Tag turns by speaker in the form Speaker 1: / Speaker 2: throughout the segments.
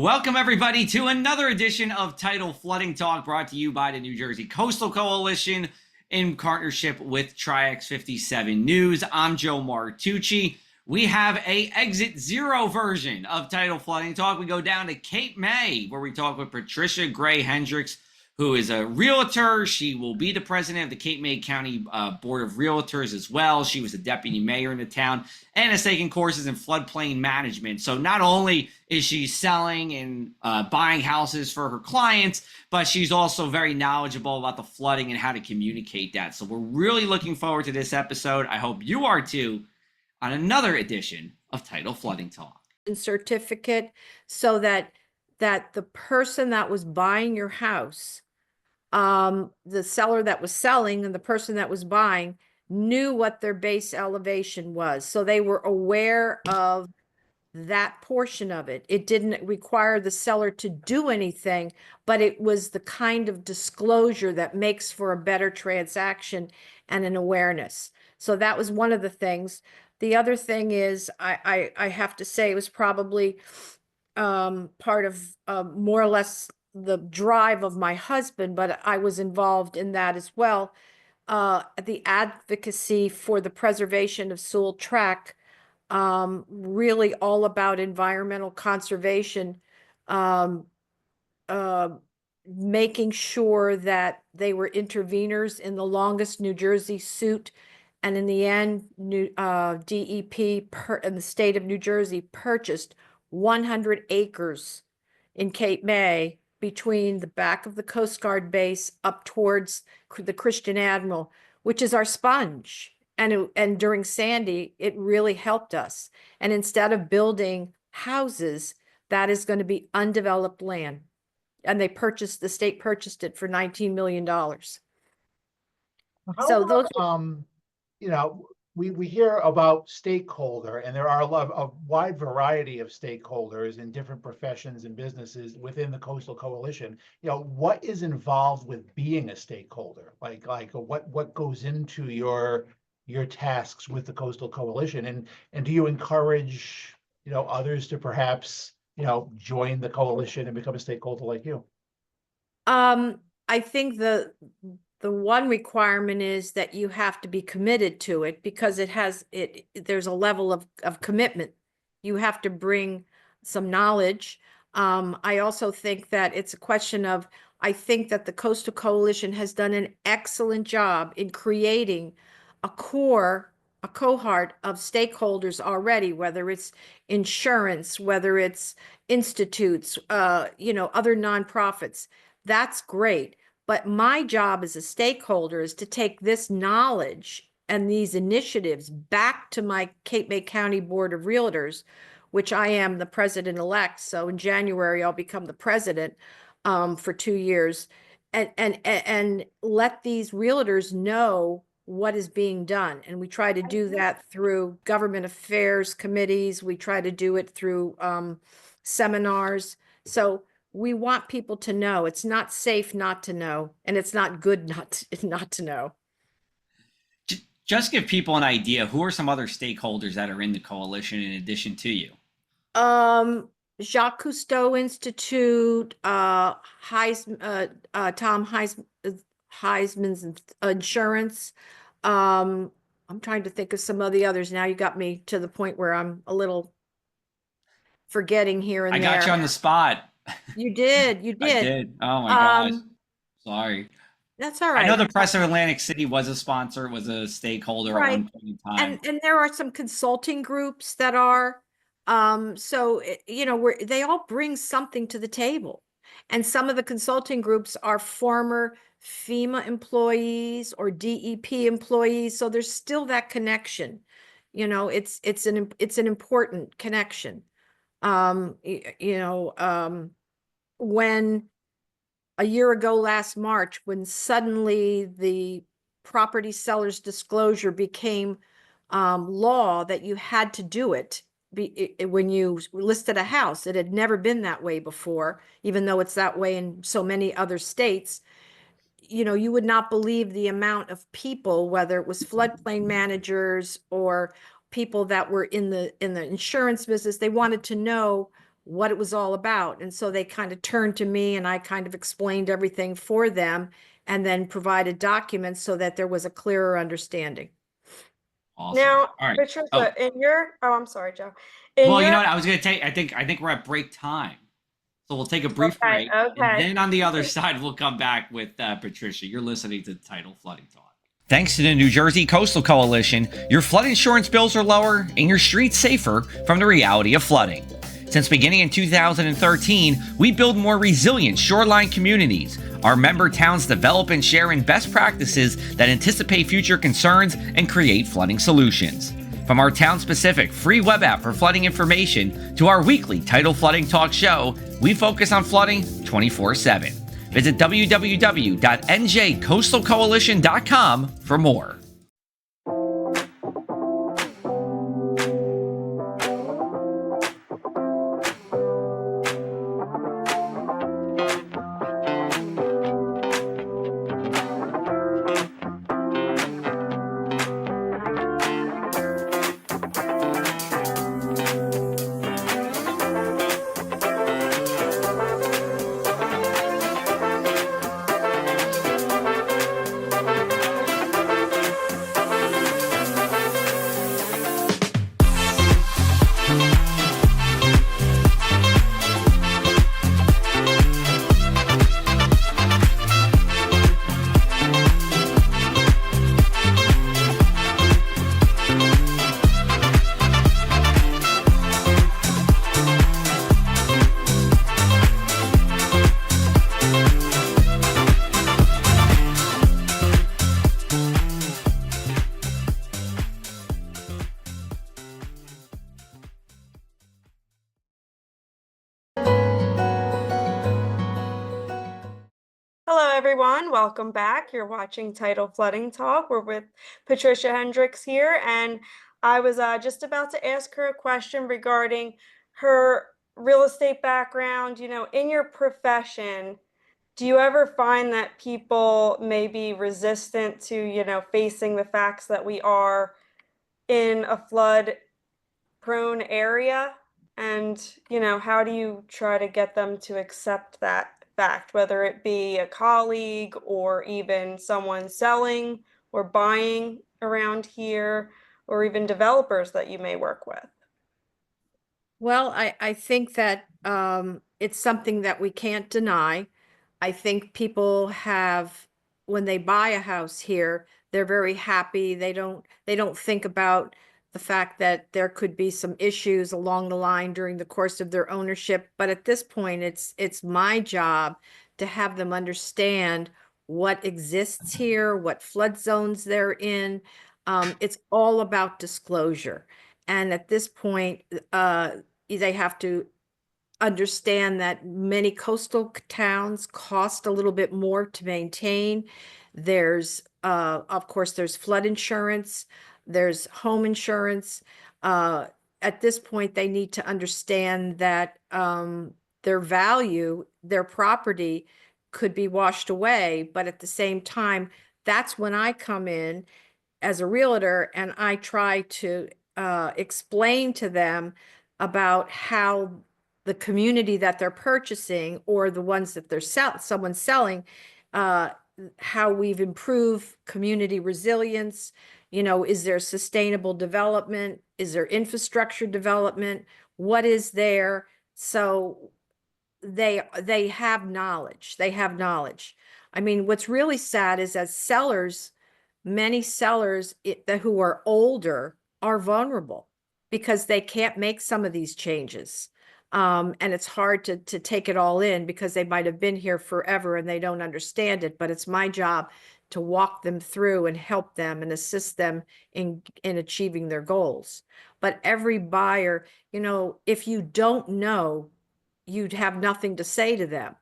Speaker 1: Welcome, everybody, to another edition of Tidal Flooding Talk, brought to you by the New Jersey Coastal Coalition in partnership with Tri-X 57 News. I'm Joe Martucci. We have a Exit Zero version of Tidal Flooding Talk. We go down to Cape May, where we talk with Patricia Gray Hendricks, who is a realtor. She will be the president of the Cape May County Board of Realtors as well. She was a deputy mayor in the town and has taken courses in floodplain management. So not only is she selling and buying houses for her clients, but she's also very knowledgeable about the flooding and how to communicate that. So we're really looking forward to this episode. I hope you are too, on another edition of Tidal Flooding Talk.
Speaker 2: Certificate so that the person that was buying your house, the seller that was selling and the person that was buying knew what their base elevation was. So they were aware of that portion of it. It didn't require the seller to do anything, but it was the kind of disclosure that makes for a better transaction and an awareness. So that was one of the things. The other thing is, I have to say, it was probably part of more or less the drive of my husband, but I was involved in that as well. The advocacy for the preservation of Sewell Track, really all about environmental conservation, making sure that they were interveners in the longest New Jersey suit. And in the end, DEP in the state of New Jersey purchased 100 acres in Cape May between the back of the Coast Guard base up towards the Christian Admiral, which is our sponge. And during Sandy, it really helped us. And instead of building houses, that is going to be undeveloped land. And the state purchased it for $19 million. So those,
Speaker 3: we hear about stakeholder, and there are a wide variety of stakeholders in different professions and businesses within the Coastal Coalition. What is involved with being a stakeholder? Like what goes into your tasks with the Coastal Coalition, and do you encourage others to perhaps join the coalition and become a stakeholder like you?
Speaker 2: I think the one requirement is that you have to be committed to it, because there's a level of commitment. You have to bring some knowledge. I also think that it's a question of, I think that the Coastal Coalition has done an excellent job in creating a cohort of stakeholders already, whether it's insurance, whether it's institutes, other nonprofits. That's great. But my job as a stakeholder is to take this knowledge and these initiatives back to my Cape May County Board of Realtors, which I am the president-elect. So in January, I'll become the president for 2 years, and let these realtors know what is being done. And we try to do that through government affairs committees. We try to do it through seminars. So we want people to know. It's not safe not to know, and it's not good not to know.
Speaker 1: Just give people an idea. Who are some other stakeholders that are in the coalition in addition to you?
Speaker 2: Jacques Cousteau Institute, Tom Heisman's insurance. I'm trying to think of some of the others. Now you got me to the point where I'm a little forgetting here and there.
Speaker 1: I got you on the spot.
Speaker 2: You did.
Speaker 1: I did. Oh my gosh. Sorry.
Speaker 2: That's all right.
Speaker 1: I know the Press of Atlantic City was a sponsor, was a stakeholder at one point in time.
Speaker 2: And there are some consulting groups that are, so, they all bring something to the table. And some of the consulting groups are former FEMA employees or DEP employees. So there's still that connection. It's an important connection. When a year ago last March, when suddenly the property seller's disclosure became law, that you had to do it when you listed a house. It had never been that way before, even though it's that way in so many other states. You would not believe the amount of people, whether it was floodplain managers or people that were in the insurance business. They wanted to know what it was all about. And so they kind of turned to me and I kind of explained everything for them and then provided documents so that there was a clearer understanding.
Speaker 1: Awesome.
Speaker 4: Now,
Speaker 1: All right.
Speaker 4: Patricia,
Speaker 1: Oh,
Speaker 4: I'm sorry, Joe. In
Speaker 1: well, you
Speaker 4: your,
Speaker 1: know what? I was going to take, I think we're at break time. So we'll take a brief
Speaker 4: okay,
Speaker 1: break. And
Speaker 4: okay.
Speaker 1: then on the other side, we'll come back with Patricia. You're listening to Tidal Flooding Talk. Thanks to the New Jersey Coastal Coalition, your flood insurance bills are lower and your streets safer from the reality of flooding. Since beginning in 2013, we build more resilient shoreline communities. Our member towns develop and share in best practices that anticipate future concerns and create flooding solutions. From our town-specific free web app for flooding information to our weekly Tidal Flooding Talk show, we focus on flooding 24/7. Visit www.njcoastalcoalition.com for more.
Speaker 4: Hello, everyone. Welcome back. You're watching Tidal Flooding Talk. We're with Patricia Hendricks here, and I was just about to ask her a question regarding her real estate background. You know, in your profession, do you ever find that people may be resistant to, you know, facing the facts that we are in a flood-prone area? And, you know, how do you try to get them to accept that fact, whether it be a colleague or even someone selling or buying around here, or even developers that you may work with?
Speaker 2: Well, I think that it's something that we can't deny. I think people have, when they buy a house here, they're very happy. They don't think about the fact that there could be some issues along the line during the course of their ownership. But at this point, it's my job to have them understand what exists here, what flood zones they're in. It's all about disclosure. And at this point, they have to understand that many coastal towns cost a little bit more to maintain. There's, of course, there's flood insurance, there's home insurance. At this point, they need to understand that their value, their property could be washed away, but at the same time, that's when I come in as a realtor and I try to explain to them about how the community that they're purchasing or the ones that they're someone's selling, how we've improved community resilience. You know, is there sustainable development? Is there infrastructure development? What is there? So they have knowledge. They have knowledge. I mean, what's really sad is as sellers, many sellers who are older are vulnerable because they can't make some of these changes. And it's hard to take it all in because they might have been here forever and they don't understand it. But it's my job to walk them through and help them and assist them in achieving their goals. But every buyer, you know, if you don't know, you'd have nothing to say to them.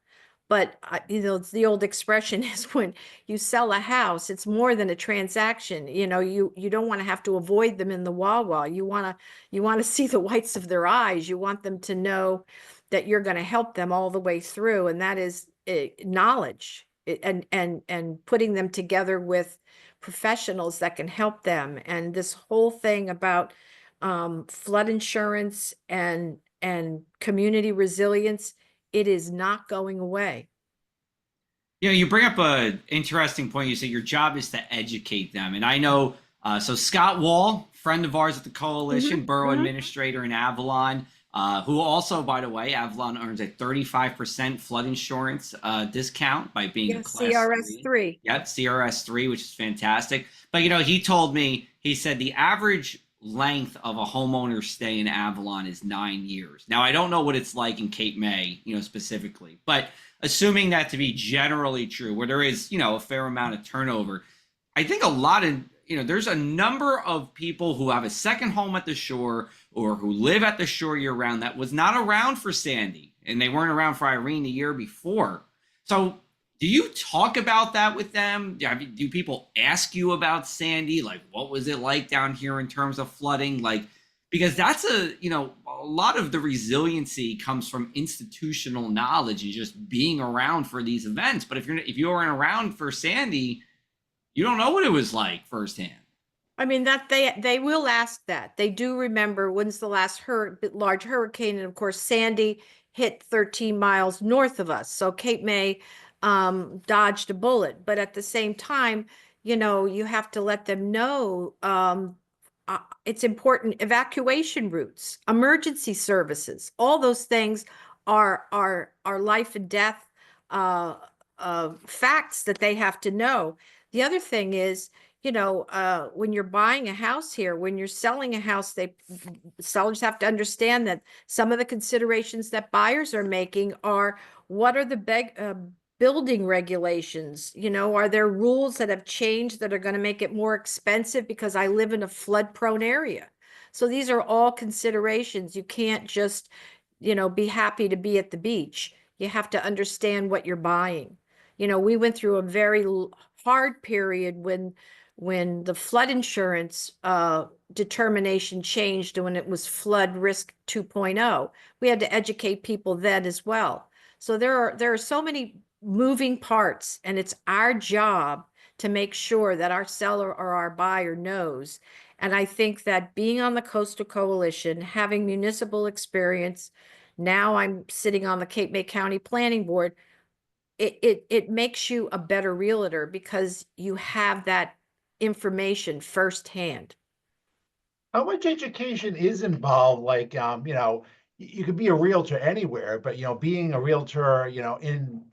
Speaker 2: But you know, it's the old expression is when you sell a house, it's more than a transaction. You know, you don't want to have to avoid them in the Wawa. You want to see the whites of their eyes. You want them to know that you're going to help them all the way through, and that is knowledge and putting them together with professionals that can help them. And this whole thing about flood insurance and and community resilience, it is not going away.
Speaker 1: You know, you bring up a interesting point. You say your job is to educate them, and I know. So Scott Wall, friend of ours at the coalition, borough administrator in Avalon, who also, by the way, Avalon earns a 35% flood insurance discount by being a class
Speaker 2: CRS 3.
Speaker 1: Yep, CRS 3, which is fantastic. But you know, he told me, he said the average length of a homeowner stay in Avalon is 9 years. Now, I don't know what it's like in Cape May, you know, specifically, but assuming that to be generally true, where there is, you know, a fair amount of turnover, I think a lot of, you know, there's a number of people who have a second home at the shore or who live at the shore year round that was not around for Sandy, and they weren't around for Irene the year before. So do you talk about that with them? Do people ask you about Sandy? Like, what was it like down here in terms of flooding? Like, because that's a lot of the resiliency comes from institutional knowledge and just being around for these events. But if you weren't around for Sandy, you don't know what it was like firsthand.
Speaker 2: I mean, that they will ask that. They do remember when's the last large hurricane, and of course Sandy hit 13 miles north of us. So Cape May dodged a bullet, but at the same time, you know, you have to let them know it's important. Evacuation routes, emergency services, all those things are life and death facts that they have to know. The other thing is, you know, when you're buying a house here, when you're selling a house, sellers have to understand that some of the considerations that buyers are making are, what are the building regulations? You know, are there rules that have changed that are going to make it more expensive because I live in a flood prone area? So these are all considerations. You can't just, you know, be happy to be at the beach. You have to understand what you're buying. You know, we went through a very hard period when the flood insurance determination changed, when it was flood risk 2.0. We had to educate people then as well. So there are so many moving parts, and it's our job to make sure that our seller or our buyer knows. And I think that being on the Coastal Coalition, having municipal experience, now I'm sitting on the Cape May County Planning Board, it makes you a better realtor because you have that information firsthand.
Speaker 3: How much education is involved? Like, you know, you could be a realtor anywhere, but, you know, being a realtor, you know,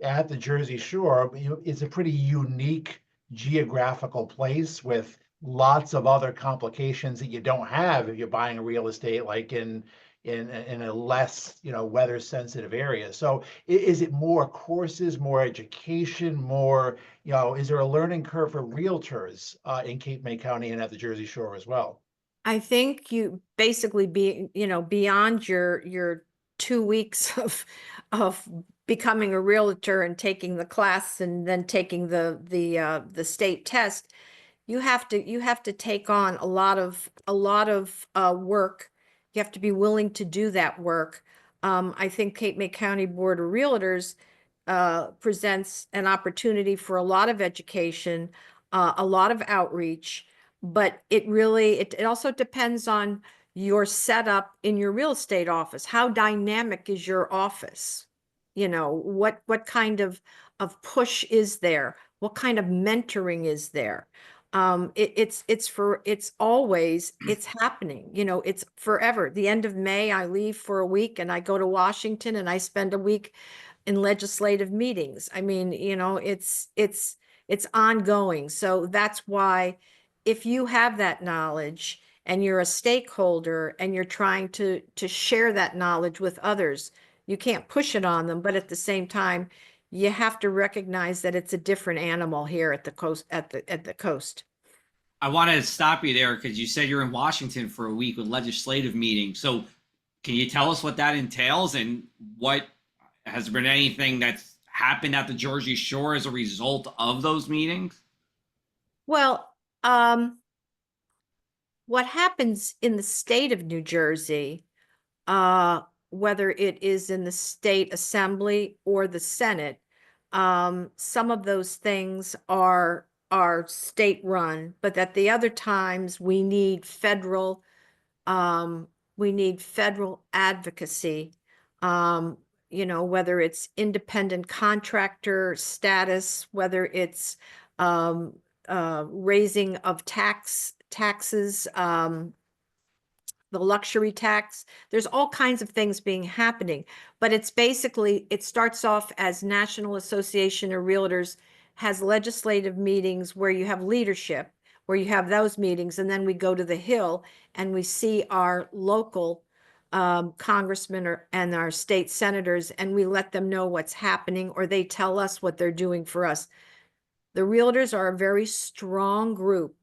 Speaker 3: at the Jersey Shore, you know, it's a pretty unique geographical place with lots of other complications that you don't have if you're buying a real estate like in a less, you know, weather sensitive area. So is it more courses, more education, more, you know, is there a learning curve for realtors in Cape May County and at the Jersey Shore as well?
Speaker 2: I think you basically beyond your 2 weeks of becoming a realtor and taking the class and then taking the state test, you have to take on a lot of work. You have to be willing to do that work. I think Cape May County Board of Realtors presents an opportunity for a lot of education, a lot of outreach, but it also depends on your setup in your real estate office. How dynamic is your office? You know, what kind of push is there? What kind of mentoring is there? It's always, it's happening, you know, it's forever. The end of May, I leave for a week and I go to Washington and I spend a week in legislative meetings. I mean, you know, it's ongoing. So that's why if you have that knowledge and you're a stakeholder and you're trying to share that knowledge with others, you can't push it on them, but at the same time, you have to recognize that it's a different animal here at the coast, at the coast.
Speaker 1: I want to stop you there because you said you're in Washington for a week with legislative meetings. So can you tell us what that entails and what has there been anything that's happened at the Jersey Shore as a result of those meetings?
Speaker 2: Well, what happens in the state of New Jersey, whether it is in the state assembly or the Senate, some of those things are state run, but at the other times we need federal we need federal advocacy. Whether it's independent contractor status, whether it's raising of taxes, the luxury tax. There's all kinds of things happening, but it's basically, it starts off as National Association of Realtors has legislative meetings where you have leadership, where you have those meetings, and then we go to the Hill and we see our local congressmen and our state senators, and we let them know what's happening, or they tell us what they're doing for us. The realtors are a very strong group,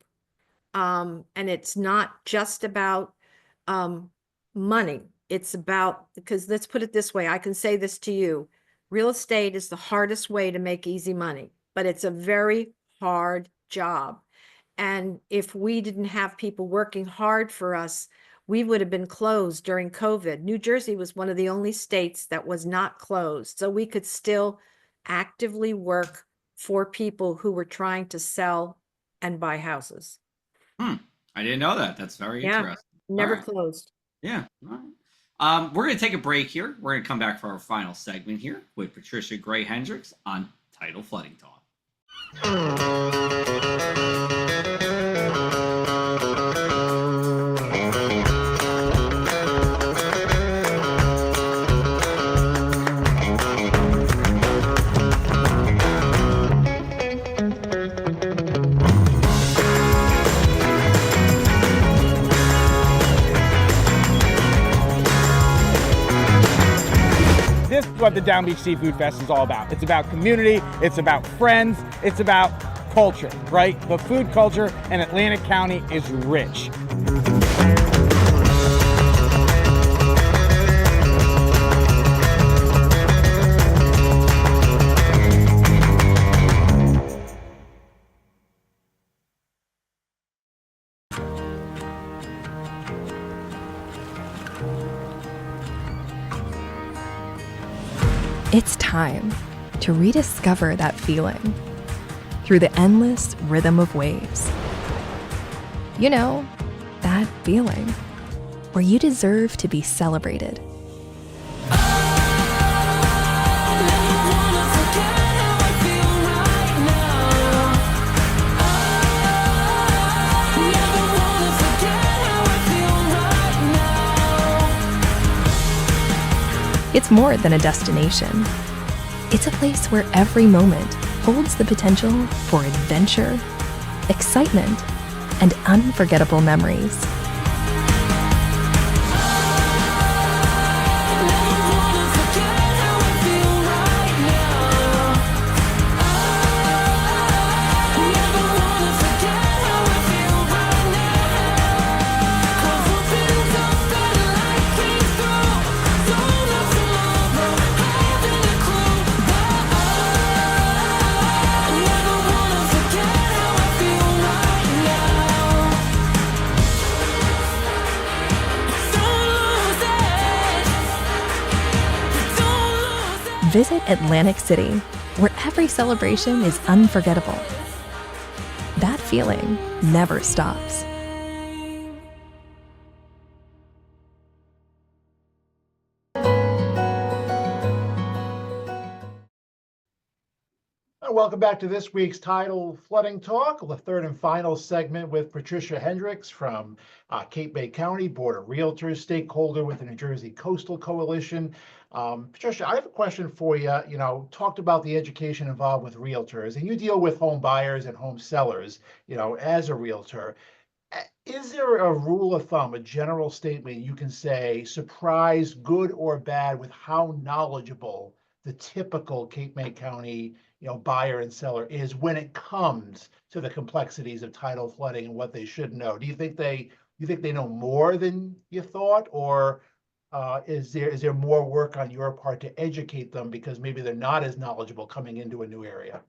Speaker 2: and it's not just about money. It's about, because let's put it this way, I can say this to you, real estate is the hardest way to make easy money, but it's a very hard job. And if we didn't have people working hard for us, we would have been closed during COVID. New Jersey was one of the only states that was not closed. So we could still actively work for people who were trying to sell and buy houses.
Speaker 1: I didn't know that. That's very interesting.
Speaker 2: Never
Speaker 1: All right.
Speaker 2: closed.
Speaker 1: Yeah. All right. We're going to take a break here. We're going to come back for our final segment here with Patricia Gray Hendricks on Tidal Flooding Talk.
Speaker 5: This is what the Down Beach Seafood Fest is all about. It's about community, it's about friends, it's about culture, right? The food culture in Atlantic County is rich.
Speaker 6: It's time to rediscover that feeling through the endless rhythm of waves. You know, that feeling where you deserve to be celebrated. It's more than a destination. It's a place where every moment holds the potential for adventure, excitement, and unforgettable memories. Visit Atlantic City, where every celebration is unforgettable. That feeling never stops.
Speaker 3: Welcome back to this week's Tidal Flooding Talk, the third and final segment with Patricia Hendricks from Cape May County Board of Realtors, stakeholder with the New Jersey Coastal Coalition. Patricia, I have a question for you. You know, talked about the education involved with realtors, and you deal with home buyers and home sellers, you know, as a realtor. Is there a rule of thumb, a general statement you can say, surprise, good or bad, with how knowledgeable the typical Cape May County, you know, buyer and seller is when it comes to the complexities of tidal flooding and what they should know? Do you think they know more than you thought, or is there more work on your part to educate them because maybe they're not as knowledgeable coming into a new area?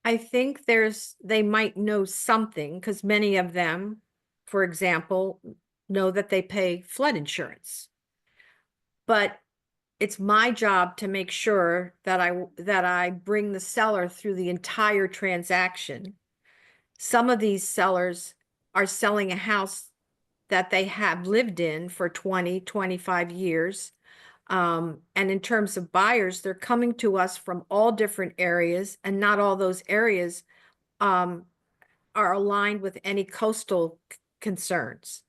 Speaker 2: I think they might know something, because many of them, for example, know that they pay flood insurance. But it's my job to make sure that I bring the seller through the entire transaction. Some of these sellers are selling a house that they have lived in for 20, 25 years. And in terms of buyers, they're coming to us from all different areas, and not all those areas are aligned with any coastal concerns.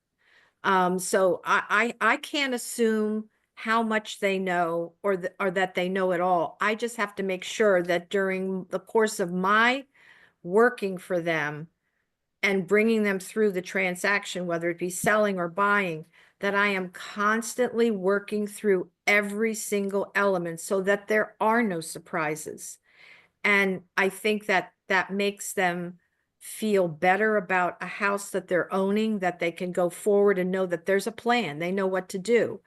Speaker 2: So I can't assume how much they know or that they know it all. I just have to make sure that during the course of my working for them and bringing them through the transaction, whether it be selling or buying, that I am constantly working through every single element so that there are no surprises. And I think that that makes them feel better about a house that they're owning, that they can go forward and know that there's a plan. They know what to do.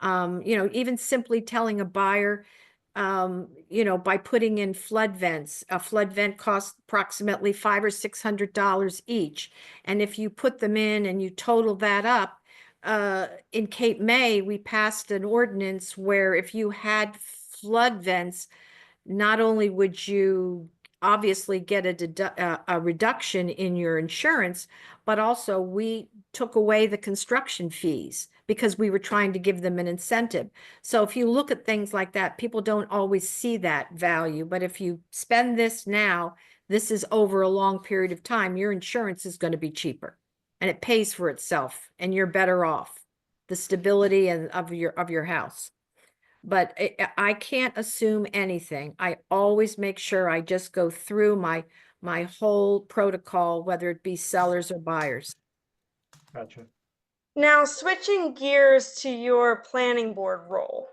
Speaker 2: Even simply telling a buyer, by putting in flood vents, a flood vent costs approximately $500 or $600 each. And if you put them in and you total that up, in Cape May, we passed an ordinance where if you had flood vents, not only would you obviously get a reduction in your insurance, but also we took away the construction fees because we were trying to give them an incentive. So if you look at things like that, people don't always see that value. But if you spend this now, this is over a long period of time, your insurance is going to be cheaper and it pays for itself and you're better off. The stability of your house. But I can't assume anything. I always make sure I just go through my whole protocol, whether it be sellers or buyers.
Speaker 3: Gotcha.
Speaker 4: Now, switching gears to your planning board role,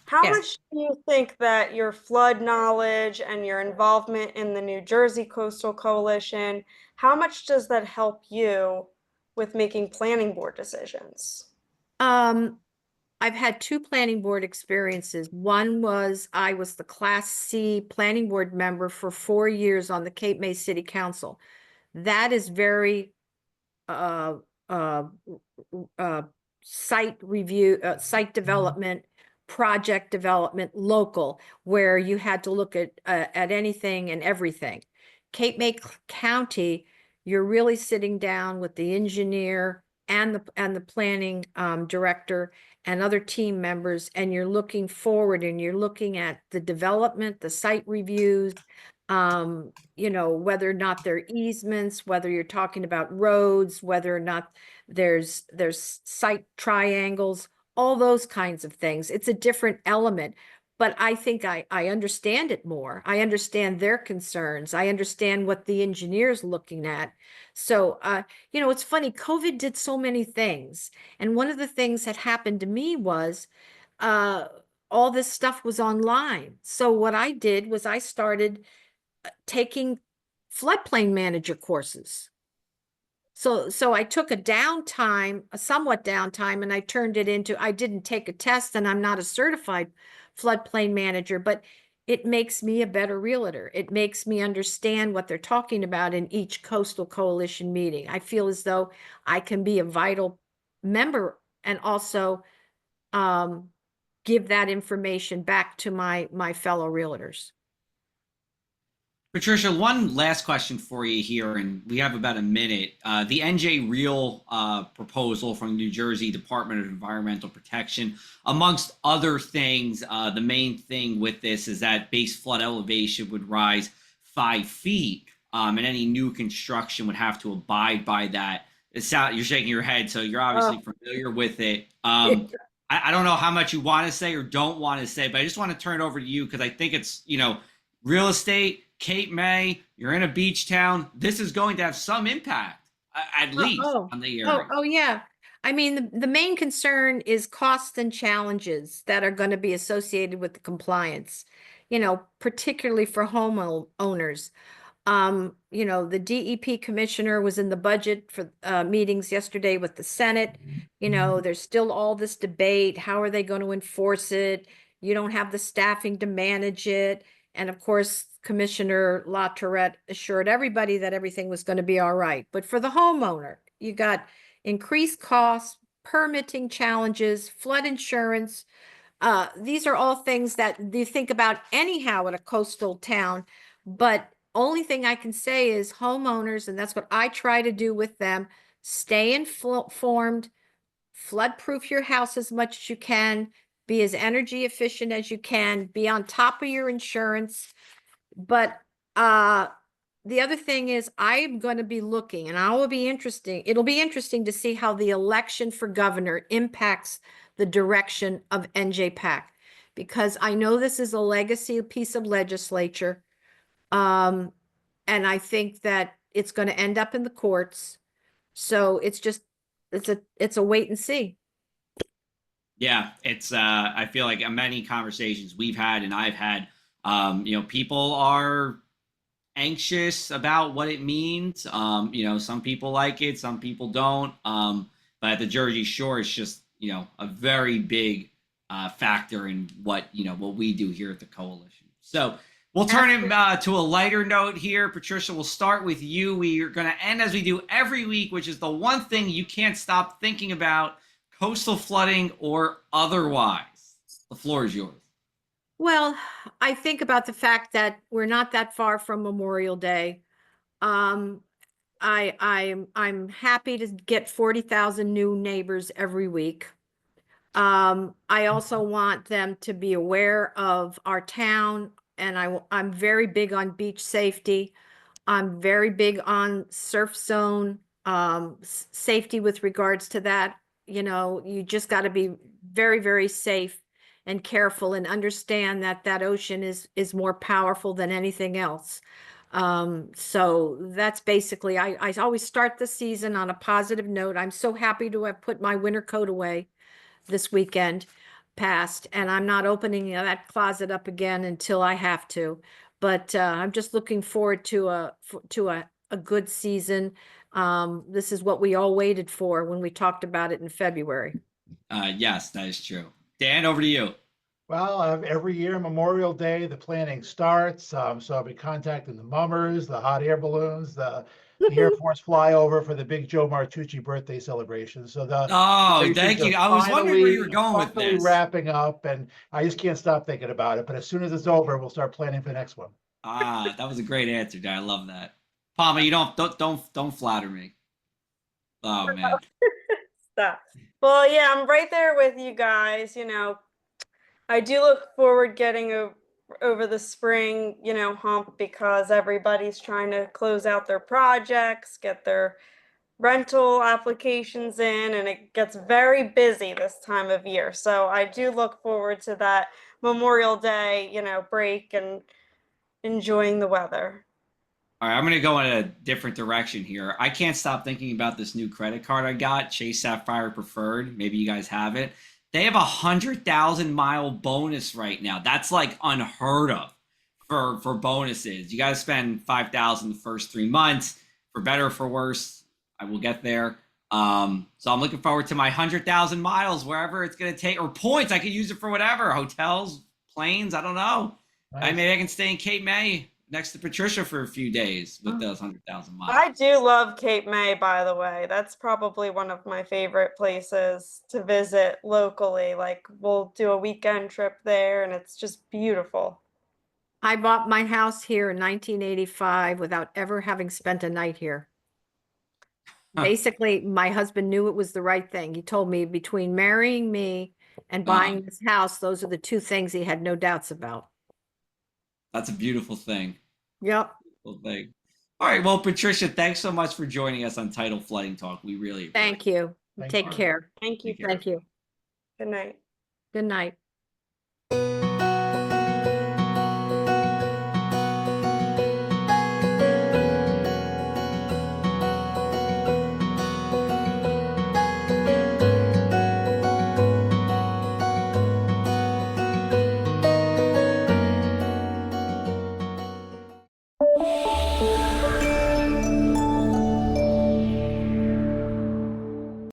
Speaker 4: how
Speaker 2: Yes.
Speaker 4: much do you think that your flood knowledge and your involvement in the New Jersey Coastal Coalition, how much does that help you with making planning board decisions?
Speaker 2: I've had 2 planning board experiences. One was I was the Class C planning board member for 4 years on the Cape May City Council. That is very site review, site development, project development, local, where you had to look at anything and everything. Cape May County, you're really sitting down with the engineer and the planning director and other team members, and you're looking forward and you're looking at the development, the site reviews, whether or not there are easements, whether you're talking about roads, whether or not there's site triangles, all those kinds of things. It's a different element. But I think I understand it more. I understand their concerns. I understand what the engineer's looking at. So, it's funny, COVID did so many things. And one of the things that happened to me was all this stuff was online. So what I did was I started taking floodplain manager courses. So I took a somewhat downtime, and I turned it into, I didn't take a test and I'm not a certified floodplain manager, but it makes me a better realtor. It makes me understand what they're talking about in each coastal coalition meeting. I feel as though I can be a vital member and also give that information back to my fellow realtors.
Speaker 1: Patricia, one last question for you here, and we have about a minute. The NJ Real proposal from New Jersey Department of Environmental Protection, amongst other things, the main thing with this is that base flood elevation would rise 5 feet, and any new construction would have to abide by that. You're shaking your head, so you're obviously familiar with it. I don't know how much you want to say or don't want to say, but I just want to turn it over to you because I think it's, real estate, Cape May, you're in a beach town. This is going to have some impact, at least on the area.
Speaker 2: Oh, yeah. I mean, the main concern is costs and challenges that are going to be associated with the compliance, particularly for homeowners. The DEP commissioner was in the budget for meetings yesterday with the Senate. There's still all this debate. How are they going to enforce it? You don't have the staffing to manage it. And of course, Commissioner LaTourette assured everybody that everything was going to be all right. But for the homeowner, you got increased costs, permitting challenges, flood insurance. These are all things that you think about anyhow in a coastal town. But only thing I can say is homeowners, and that's what I try to do with them, stay informed, flood-proof your house as much as you can, be as energy efficient as you can, be on top of your insurance. But the other thing is I'm going to be looking, and it'll be interesting to see how the election for governor impacts the direction of NJPAC, because I know this is a legacy piece of legislature. And I think that it's going to end up in the courts. So it's a wait and see.
Speaker 1: Yeah, it's I feel like many conversations we've had and I've had, people are anxious about what it means. Some people like it, some people don't. But at the Jersey Shore, it's just, a very big factor in what we do here at the coalition. So we'll turn it to a lighter note here. Patricia, we'll start with you. We are going to end as we do every week, which is the one thing you can't stop thinking about, coastal flooding or otherwise. The floor is yours.
Speaker 2: Well, I think about the fact that we're not that far from Memorial Day. I'm happy to get 40,000 new neighbors every week. I also want them to be aware of our town, and I'm very big on beach safety. I'm very big on surf zone safety with regards to that. You just got to be very, very safe and careful, and understand that that ocean is more powerful than anything else. So that's basically, I always start the season on a positive note. I'm so happy to have put my winter coat away this weekend past, and I'm not opening that closet up again until I have to. But I'm just looking forward to a good season. This is what we all waited for when we talked about it in February.
Speaker 1: Yes, that is true. Dan, over to you.
Speaker 3: Well, every year, Memorial Day, the planning starts. So I'll be contacting the mummers, the hot air balloons, the Air Force flyover for the big Joe Martucci birthday celebration. So
Speaker 1: thank you. I was wondering where you were going with this.
Speaker 3: Wrapping up, and I just can't stop thinking about it. But as soon as it's over, we'll start planning for the next one.
Speaker 1: That was a great answer, Dan. I love that. Palma, you don't flatter me. Oh man.
Speaker 4: Stop. Well, yeah, I'm right there with you guys. I do look forward getting over the spring, hump, because everybody's trying to close out their projects, get their rental applications in, and it gets very busy this time of year. So I do look forward to that Memorial Day, break and enjoying the weather.
Speaker 1: All right, I'm going to go in a different direction here. I can't stop thinking about this new credit card I got, Chase Sapphire Preferred. Maybe you guys have it. They have 100,000-mile bonus right now. That's like unheard of for bonuses. You got to spend $5,000 the first 3 months. For better or for worse, I will get there. So I'm looking forward to my 100,000 miles, wherever it's going to take, or points. I could use it for whatever, hotels, planes. I don't know.
Speaker 3: Nice.
Speaker 1: Maybe I can stay in Cape May next to Patricia for a few days with those 100,000 miles.
Speaker 4: I do love Cape May, by the way. That's probably one of my favorite places to visit locally. Like, we'll do a weekend trip there, and it's just beautiful.
Speaker 2: I bought my house here in 1985 without ever having spent a night here. Basically, my husband knew it was the right thing. He told me between marrying me and buying this house, those are the two things he had no doubts about.
Speaker 1: That's a beautiful thing.
Speaker 2: Yep.
Speaker 1: Beautiful thing. All right. Well, Patricia, thanks so much for joining us on Tidal Flooding Talk. We really appreciate it.
Speaker 2: Thank you.
Speaker 3: Thank
Speaker 2: Take
Speaker 3: you.
Speaker 2: care.
Speaker 4: Thank you.
Speaker 1: Take care.
Speaker 2: Thank you.
Speaker 4: Good night.
Speaker 2: Good night.